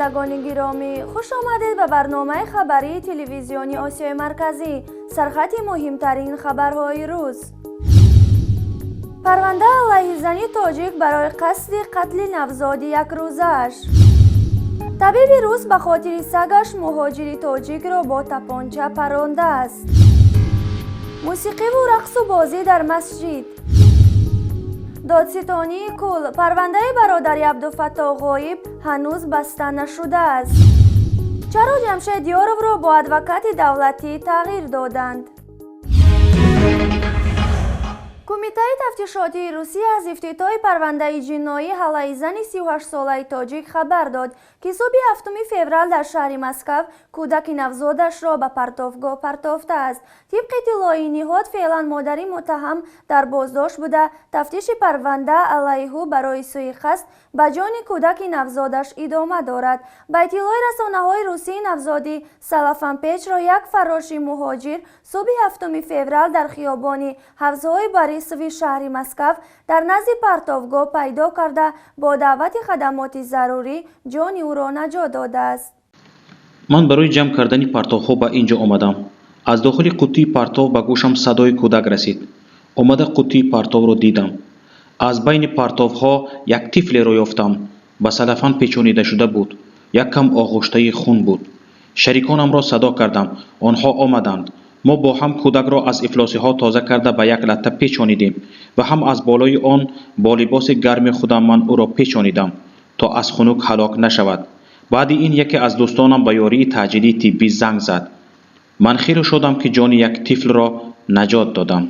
شنوندگان گرامی، خوش آمدید به برنامه خبری تلویزیونی آسیای مرکزی. سرخط مهمترین خبرهای روز. پرونده علیه زنی تاجیک برای قصد قتل نوزاد یک روزش. طبیب روس به خاطر سگش مهاجر تاجیک را با تپانچه پرانده است. موسیقی و رقص و بازی در مسجد. دادستانی کل، پرونده برادر عبدالفتاح غایب هنوز بسته نشده است. چرا جمشید یارov را با ادوکات دولتی تغییر دادند؟ کمیته تفتیشاتی روسیه از افتتاح پرونده جنایی علیه زن 38 ساله تاجیک خبر داد که صبح 7 فوریه در شهر مسکو کودک نوزادش را به پرتابگاه پرتافته است. طبق اطلاع نهاد فعلا مادر متهم در بازداشت بوده. تفتیش پرونده علیه او برای سوء قصد به جان کودک نوزادش ادامه دارد. به اطلاع رسانه‌های روسی، نوزاد سلافانپچ را یک فراشی مهاجر صبح 7 فوریه در خیابان حوزه‌های بوریسوی شهر مسکو در نزد پرتابگاه پیدا کرده با دعوت خدمات ضروری جان او را نجات داده است. من برای جمع کردن پرتاب‌ها به اینجا آمدم. از داخل قوطی پرتاب به گوشم صدای کودک رسید. آمده قوطی پرتاب را دیدم. از بین پرتاب‌ها یک طفل را یافتم. به سلفان پیچانیده شده بود. یک کم آغشته خون بود. شریکانم را صدا کردم. آنها آمدند. ما با هم کودک را از افلاسی‌ها تازه کرده به یک لطه پیچانیدیم و هم از بالای آن با لباس گرم خودم من او را پیچانیدم تا از خنک هلاک نشود. بعد این یکی از دوستانم به یاری تعجیلی طبی زنگ زد. من خیره شدم که جان یک طفل را نجات دادم.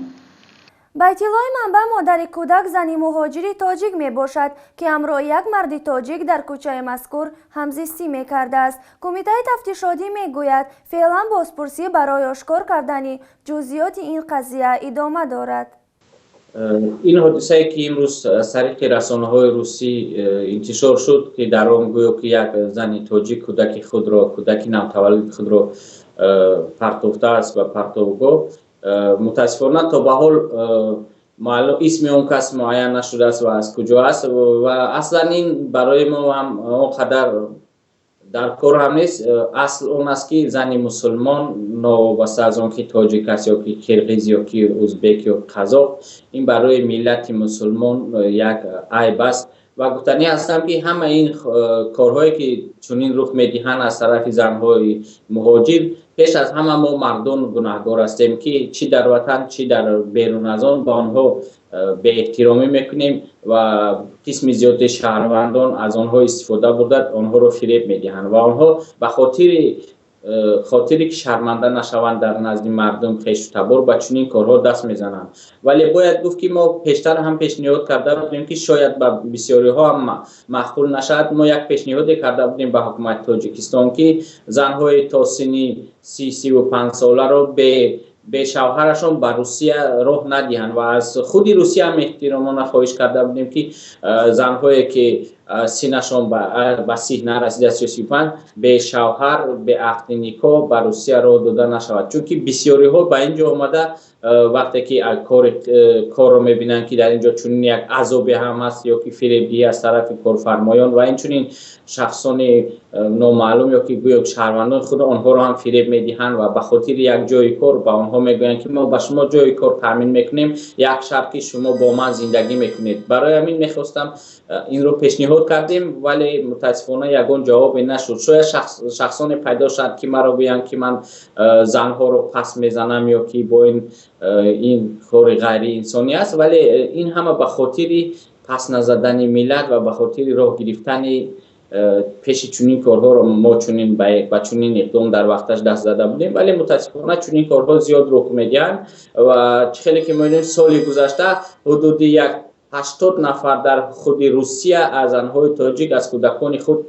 به اطلاع منبع، مادر کودک زنی مهاجری تاجیک می باشد که همراه یک مرد تاجیک در کوچه مذکور همزیستی می کرده است. کمیته تفتیشاتی می گوید فعلا بازپرسی برای آشکار کردن جزئیات این قضیه ادامه دارد. این حادثه که امروز از طریق رسانه‌های روسی انتشار شد که در آن گویا که یک زن تاجیک کودک نوتولد خود را پرتافته است و پرتابگاه، متاسفانه تا به حال معلوم اسم اون کس معین نشده است و از کجا است و اصلا این برای ما هم اونقدر در کار هم نیست. اصل اون است که زن مسلمان نوابسته از آن که تاجیک است یا که کرغیز یا که ازبک یا قزاق، این برای ملت مسلمان یک عیب است و گفتنی هستم که همه این کارهایی که چنین رخ میدهند از طرف زنهای مهاجر، پیش از همه ما مردم گناهکار هستیم که چی در وطن چی در بیرون از آن با آنها به احترامی میکنیم و قسم زیاد شهروندان از آنها استفاده برده آنها رو فریب میدهند و آنها به خاطری که شرمنده نشوند در نزد مردم خویش تبار به چنین کارها دست میزنند. ولی باید گفت که ما پیشتر هم پیشنهاد کرده بودیم که شاید به بسیاری ها هم معقول نشد. ما یک پیشنهاد کرده بودیم به حکومت تاجیکستان که زنهای تا سن 35 ساله را به شوهرشان به روسیه راه ندهند و از خود روسیه هم احترامانه خواهش کرده بودیم که زنهایی که سنشان به 30 نرسیده 35 به شوهر به عقد نکاح به روسیه راه داده نشود، چون که بسیاری ها به اینجا آمده وقتی که کار رو میبینن که در اینجا چون یک عذابی هم هست یا که فریبی از طرف کارفرمایان و این چون شخصان نامعلوم یا که گویا شهروندان خود آنها رو هم فریب میدهند و به خاطر یک جای کار به آنها میگویند که ما به شما جای کار تامین میکنیم، یک شرط که شما با ما زندگی میکنید. برای همین میخواستم این رو پیشنهاد کردیم ولی متاسفانه یگان جوابی نشد. شاید شخصان پیدا شد که مرا بگویند که من زنها رو پس میزنم یا که با این کار غیر انسانی است، ولی این همه به خاطر پس نزدن ملت و به خاطر راه گرفتن پیش چنین کارها رو ما چنین با چنین اقدام در وقتش دست زده بودیم، ولی متاسفانه چنین کارها زیاد رخ میدهند و خیلی که ما سال گذشته حدود 80 نفر در خود روسیه از زنهای تاجیک از کودکان خود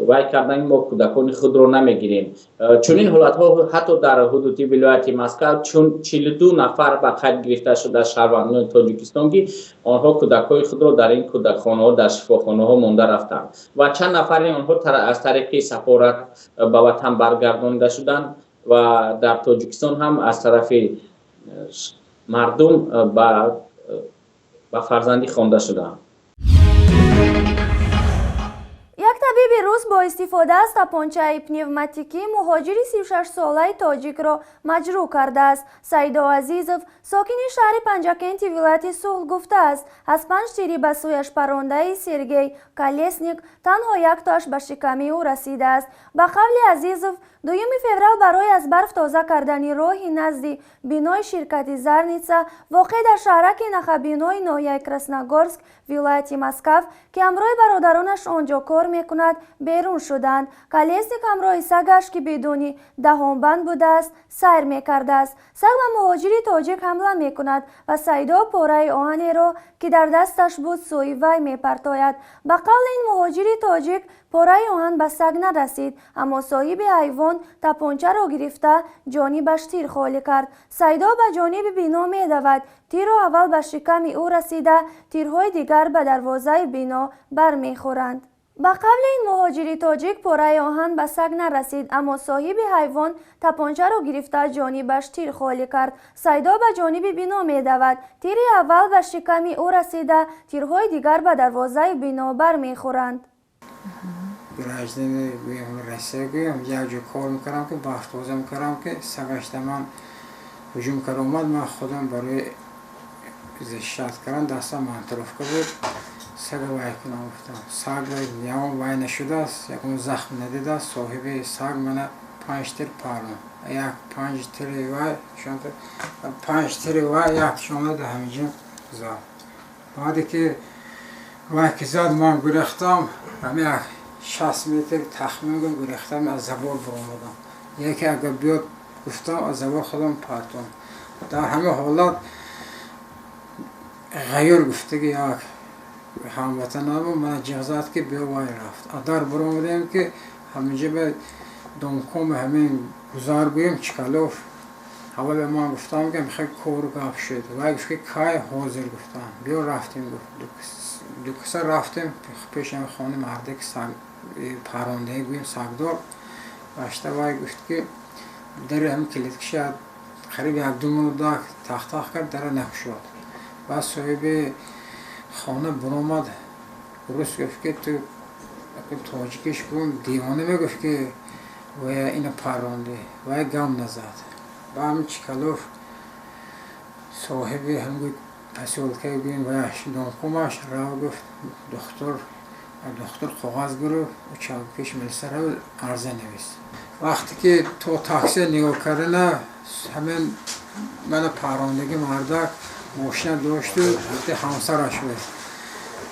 وای کردن ما کودکان خود رو نمیگیریم. چون این حالت ها حتی در حدود ولایت مسکو چون 42 نفر به قید گرفته شده از شهروندان تاجیکستان که آنها کودکای خود رو در این کودکخانه ها در شفاخانه ها مانده رفتند و چند نفر آنها از طریق سفارت به وطن برگردانده شدند و در تاجیکستان هم از طرف مردم به فرزندی خوانده شدند. یک طبیب روس روز با استفاده از تپانچه پنیوماتیکی مهاجری 36 ساله تاجیک را مجروح کرده است. سعیدا عزیزов ساکن شهر پنجکنتی ولایت صلح گفته است از 5 تیری به سویش پرانده سرگئی کالسنیک تنها یک تاش به شکم او رسیده است. به قول عزیزov 2 فوریه برای از برف تازه کردن راهی نزد بینای شرکت زرنیتسا واقع در شهرک نخبینای ناحیه کراسنogorsk ولایت مسکو که همراه برادرانش آنجا کار میکند بیرون شدند. کالسنیک همراه سگش که بدون دهانبند بوده است سیر میکرده است. سگ و مهاجری تاجیک حمله میکند و سعیدا پاره آهنی را که در دستش بود سوی وی میپرتاید. به قول این مهاجری تاجیک پاره آهن به سگ نرسید اما صاحب حیوان تپانچه را گرفته جانبش تیر خالی کرد. سعیدا به جانب بینا میدود. تیر اول به شکم او رسیده تیرهای دیگر به دروازه بینا برمیخورند. به قبل این مهاجری تاجیک پاره آهن به سگ نرسید اما صاحب حیوان تپانچه را گرفته جانبش تیر خالی کرد. سعیدا به جانب بینا میدود. تیر اول به شکم او رسیده تیرهای دیگر به دروازه بینا برمیخورند. گراجده گویم رسه گویم یک جو کار میکردم که بافتوزه میکردم که سگش من هجوم کرد اومد من خودم برای زشت کردن دستم منطرف کرد سگ وای کنم گفتم سگ وای یکم وای نشده است یکم زخم ندیده است صاحب سگ من 5 تیر پارم یک 5 تیر وای شانت 5 تیر وای یک شامل ده همینجا زد بعدی که وای که زد من گرفتم همین 60 متر تخمین گرفتم از زبار برآمدم یکی اگر بیاد گفتم از زبار خودم پرتم در همه حالات غیر گفته که یک هموطنم من جغزات که بیا وای رفت در برآمدیم که همینجا به دمکم همین گذار گویم چکالوف اول به من گفتم که میخوای کور گاف شد وای گفت که کای حاضر گفتم بیا رفتیم دو کسا رفتیم پیش هم خانه مرده که پرانده گویم سگدار باشته وای گفت که در هم کلید کشید قریب 1-2 ماه تخت کرد در نکشد و صاحب خانه برآمد روز گفت که تو تاجیکش گویم دیوانه میگفت که وای اینو پرانده وای گم نزد با همین چکالوف صاحب هم پسیولکه گویم وای دانکومش را گفت دکتر کاغذ گرفت و چاپیش ملسر رو عرضه نویس وقتی که تو تاکسی نگاه کردن همین من پراندگی مردک ماشین داشت و همسرش بود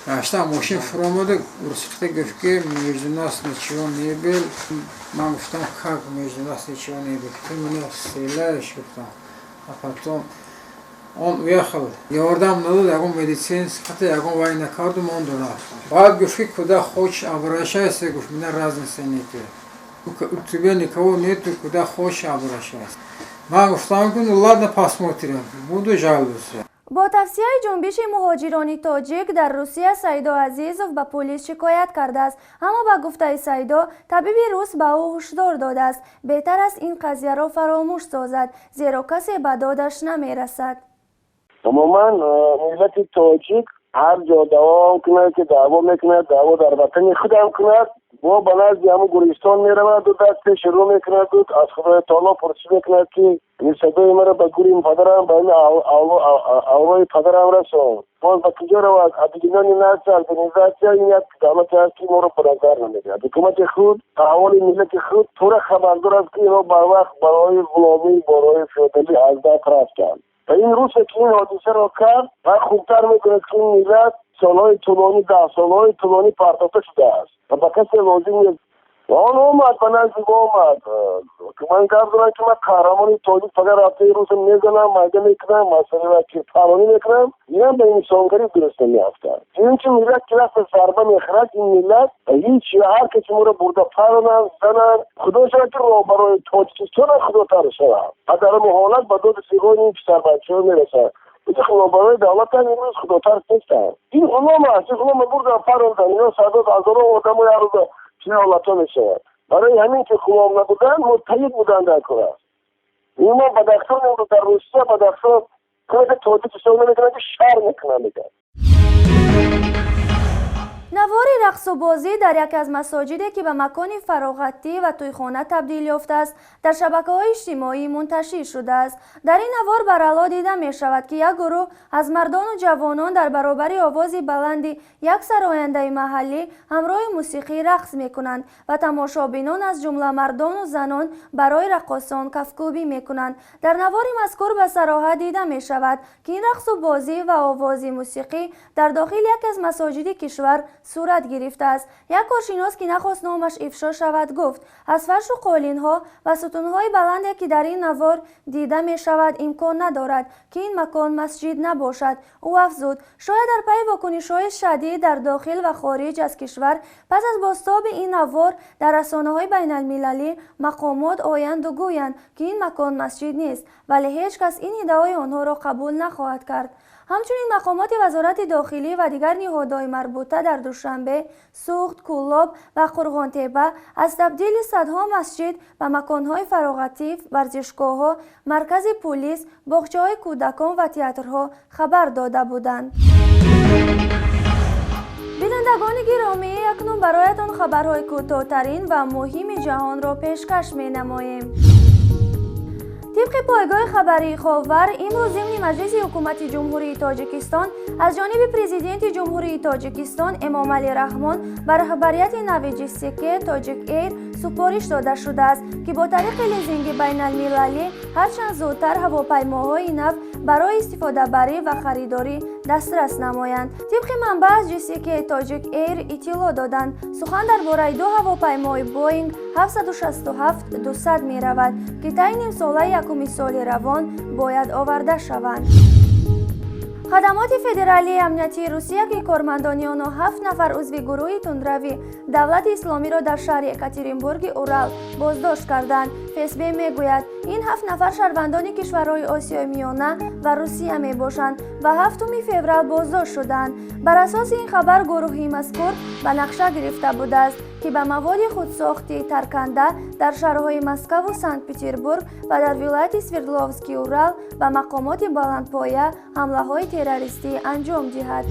راشته ماشین فرو آمده رسیده گفت که میرزوناس نچیوان نیبیل من گفتم که میرزوناس نچیوان نیبیل که من سیلهش گفتم اپاتون اون ویخل یاردم نداد اگه مدیسین سخته اگه وای نکرد و من رفت بعد گفت که کدا خوش آبراشه است گفت من رازن سنیته تو نکو نیت کدا خوش آبراشه است من گفتم که ладно посмотрим буду жаловаться. با توصیه جنبش مهاجران تاجیک در روسیه سعیدا عزیزov به پلیس شکایت کرده است اما به گفته سعیدا طبیب روس به او هشدار داده است بهتر است این قضیه را فراموش سازد زیرا کسی به دادش نمیرسد. عموما ملت تاجیک هر جا دعوا کنه که دعوا میکنه دعوا در وطن خودم کنه و به نزد همون گورستان میرود و دست شروع میکنه و از خدای تعالی پرسش میکنه که این صدای مرا به گوری پدرم به این اولای پدرم رسون من به کجا روید ادگینانی نزد ارگانیزاسیا این یک دولت هست که ما رو پرنگار نمیده حکومت خود احوال ملت خود طور خبردار است که اینا بر وقت برای غلامی برای فیودالی از دست رفت کرد و این روز که این حادثه را کرد و خوبتر میکنه که این ملت سالهای طولانی 10 سالهای طولانی پرتافته شده است و به کسی لازم نیست و آن اومد به نزدیک اومد که من گفت دارم که من قهرمانی تاجیک فقط رفته روز میزنم مگه میکنم مسئله که پرانی میکنم اینا به انسانگری درست نمیافتد این که ملت که دست ضربه میخورد این ملت هیچ هر کسی ما رو برده پرانن زنن خدا شد که رو برای تاجیکستان خدا تر شد و در محالت به داد سیغان این پسر بچه ها میرسد بچه خلابانای دولت هم این روز خدا تر نیستن این غلام هست این غلام برده پراندن اینا صدات هزاران آدم و یه روز چه حالت ها میشه برای همین که غلام نبودن متحد بودن در کار است این ما بدخشان رو در روسیه بدخشان کنه که تاجیکستان نمیکنه که شهر میکنه میگن نوار رقص و بازی در یکی از مساجدی که به مکان فراغتی و تویخانه تبدیل یافته است در شبکه‌های اجتماعی منتشر شده است. در این نوار برعلا دیده می شود که یک گروه از مردان و جوانان در برابر آواز بلند یک سراینده محلی همراه موسیقی رقص می کنند و تماشابینان از جمله مردان و زنان برای رقاصان کفکوبی می کنند. در نوار مذکور به صراحت دیده می شود که این رقص و بازی و آواز موسیقی در داخل یکی از مساجد کشور صورت گرفته است. یک کارشناس که نخواست نامش افشا شود گفت از فرش و قالین‌ها و ستون‌های بلندی که در این نوار دیده می شود امکان ندارد که این مکان مسجد نباشد. او افزود شاید در پی واکنش‌های شدید در داخل و خارج از کشور پس از بازتاب این نوار در رسانه‌های بین‌المللی مقامات آیند و گویند که این مکان مسجد نیست، ولی هیچ کس این ادعای آنها را قبول نخواهد کرد. همچنین مقامات وزارت داخلی و دیگر نهادهای مربوطه در دوشنبه، سوخت، کولاب و قرغان‌تپه از تبدیل صدها مسجد به مکانهای فراغتی، ورزشگاه‌ها، مرکز پلیس، باغچه‌های کودکان و تئاترها خبر داده بودند. بینندگان گرامی، اکنون برایتان خبرهای کوتاه‌ترین و مهم جهان را پیشکش می‌نماییم. طبق پایگاه خبری خاور امروز ضمن مجلس حکومت جمهوری تاجیکستان از جانب پرزیدنت جمهوری تاجیکستان امامعلی رحمان بر رهبریت نو جیسیکی تاجیک ایر سپارش داده شده است که با طریق لیزینگ بین المللی هرچند زودتر هواپیماهای نو برای استفاده بری و خریداری دسترس نمایند. طبق منبع از جیسیکی تاجیک ایر اطلاع دادند سخن درباره دو هواپیمای بوینگ 767-200 می رود که طی نیم ساله یکم سال روان باید آورده شوند. خدمات فدرالی امنیتی روسیه که کارمندان آنها 7 نفر عضو گروه تندروی دولت اسلامی را در شهر یکاترینبورگ اورال بازداشت کردند. فسبی میگوید این 7 نفر شهروندان کشورهای آسیای میانه و روسیه می باشند و 7 فوریه بازداشت شدند. بر اساس این خبر گروهی مذکور به نقشه گرفته بوده است که به مواد خودساختی ترکنده در شهرهای مسکو و سنت پترزبورگ و در ولایت سوردلوفسکی اورال و مقامات بلندپایه حمله‌های تروریستی انجام دهد.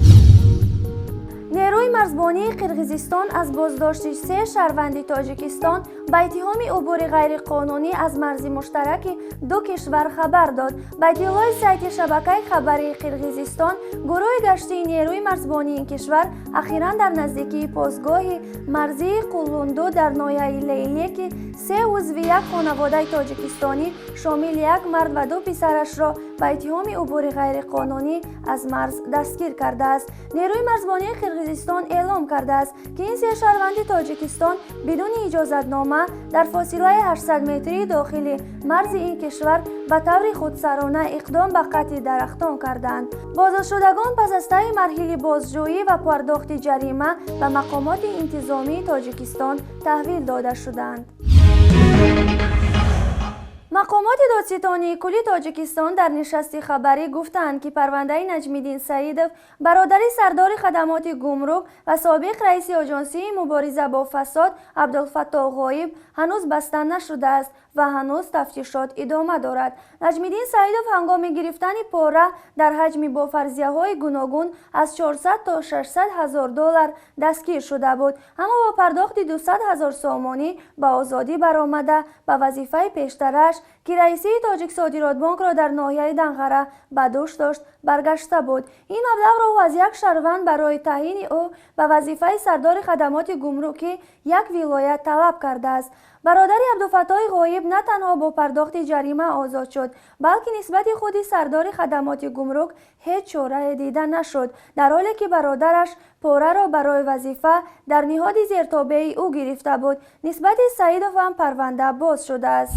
نیروی مرزبانی قرقیزستان از بازداشت 3 شهروند تاجیکستان به اتهام عبور غیرقانونی از مرز مشترک دو کشور خبر داد. به اطلاع سایت شبکه خبری قرقیزستان، گروه گشتی نیروی مرزبانی این کشور اخیراً در نزدیکی پاسگاه مرزی قولوندو در ناحیه لیلی که 3 عضو یک خانواده تاجیکستانی شامل یک مرد و 2 پسرش را به اتهام عبور غیرقانونی از مرز دستگیر کرده است. نیروی مرزبانی قرقیزستان اعلام کرده است که این 3 شهروند تاجیکستان بدون اجازتنامه در فاصله 800 متری داخل مرز این کشور به طور خودسرانه اقدام به قطع درختان کردند. بازداشت شدگان پس از طی مرحله بازجویی و پرداخت جریمه به مقامات انتظامی تاجیکستان تحویل داده شدند. مقامات دادستانی کل تاجیکستان در نشست خبری گفتند که پرونده نجمیدین سعیدov برادر سردار خدمات گمرک و سابق رئیس آژانسی مبارزه با فساد عبدالفتاح غایب هنوز بسته نشده است و هنوز تفتیشات ادامه دارد. نجمیدین سعیدov هنگام گرفتن پاره در حجم با فرضیه‌های گوناگون از 400 تا 600 هزار دلار دستگیر شده بود، اما با پرداخت 200 هزار سامانی به آزادی برآمده به وظیفه پیشترش که رئیسی تاجیک صادرات بانک را در ناحیه دنغره به دوش داشت برگشته بود. این مبلغ را او از یک شهروند برای تعیین او به وظیفه سردار خدمات گمرکی یک ولایت طلب کرده است. برادر عبدالفتاح غایب نه تنها با پرداخت جریمه آزاد شد، بلکه نسبت خود سردار خدمات گمرک هیچ چاره دیده نشد، در حالی که برادرش پاره را برای وظیفه در نهاد زیرتابع او گرفته بود. نسبت سعیدov هم پرونده باز شده است.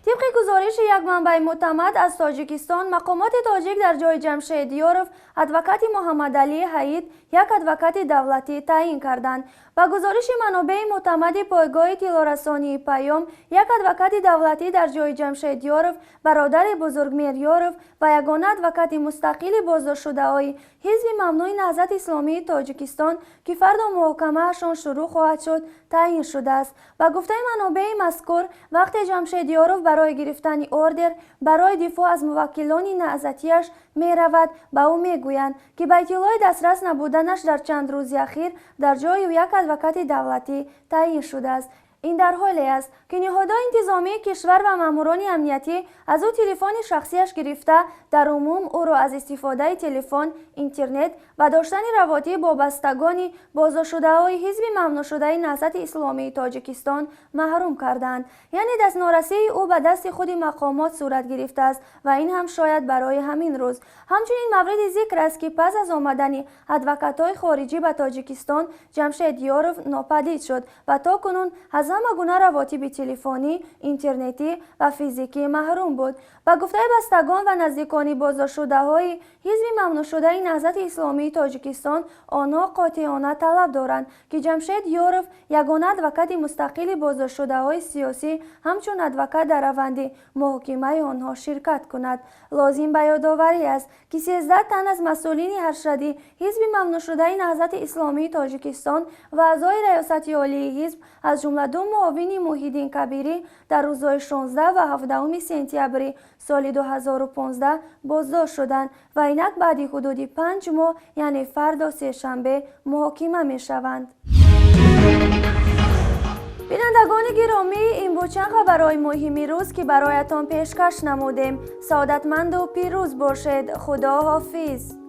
طبق گزارش یک منبع معتمد از تاجیکستان، مقامات تاجیک در جای جمشیدیاروف ادوکات محمد علی حید یک ادوکات دولتی تعیین کردند. با گزارش منابع معتمد پایگاه اطلاع‌رسانی پیام، یک ادوکات دولتی در جای جمشیدیاروف برادر بزرگمیریاروف و یگانه ادوکات مستقل بازداشت شده‌های حزب ممنوع نهضت اسلامی تاجیکستان که فردا محاکمه‌شان شروع خواهد شد تعیین شده است. با گفته منابع مذکور، وقت جمشیدیاروف برای گرفتن گرفتن اوردر برای دفاع از موکلان نهضتیش می رود. به او می گویند که به اطلاع دسترس نبودنش در چند روز اخیر در جای یک ادوکات دولتی تعیین شده است. این در حالی است که نهادهای انتظامی کشور و ماموران امنیتی از او تلفن شخصیش گرفته در عموم او را از استفاده تلفن، اینترنت و داشتن روابط با بستگان بازداشت‌شده‌های حزب ممنوع شده نهضت اسلامی تاجیکستان محروم کردند. یعنی دست نارسی او به دست خود مقامات صورت گرفته است و این هم شاید برای همین روز. همچنین مورد ذکر است که پس از آمدن ادوکات‌های خارجی به تاجیکستان جمشید یاروف ناپدید شد و تا کنون از همه گونه روابط تلفنی، اینترنتی و فیزیکی محروم بود. با گفته بستگان و نزدیکان بازداشت‌شده‌های حزب ممنوع شده نهضت اسلامی تاجیکستان، آنها قاطعانه طلب دارند که جمشید یاروف یگانه ادوکات مستقل بازداشت‌شده‌های سیاسی همچون ادوکات در روند محاکمه آنها شرکت کند. لازم به یادآوری است که 13 تن از مسئولین ارشدی حزب ممنوع شده نهضت اسلامی تاجیکستان و اعضای ریاست عالی حزب از جمله 2 معاون محیدین کبیری در روزهای 16 و 17 سپتامبر سال 2015 بازداشت شدند و اینک بعد حدود 5 ماه یعنی فردا سه‌شنبه محاکمه می شوند. بینندگان گرامی، این بود چند خبرهای مهم روز که برایتان پیشکش نمودیم. سعادتمند و پیروز باشید. خدا حافظ.